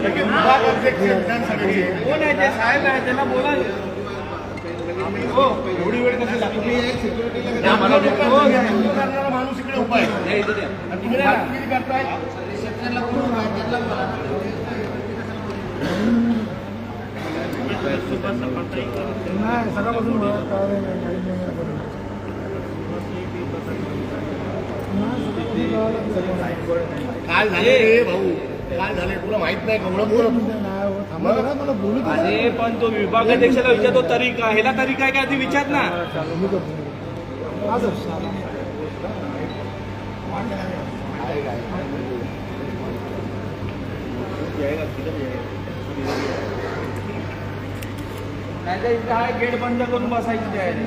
विभाग अध्यक्ष विधानसभेचे कोण आहे ते साहेब आहे त्यांना बोला. हो एवढी वेळ कशी लागली माणूस इकडे उभा आहे तुम्ही बातमी करताय सकाळपासून काय झाले रे भाऊ काय झाले तुला माहित नाही कवडं बोल मला बोलू अरे पण तो विभागाध्यक्षाला विचारतो तरीका ह्याला तरीका आहे का ती विचार ना. नाही तर इथं हा गेट बंद करून बसायची तयारी.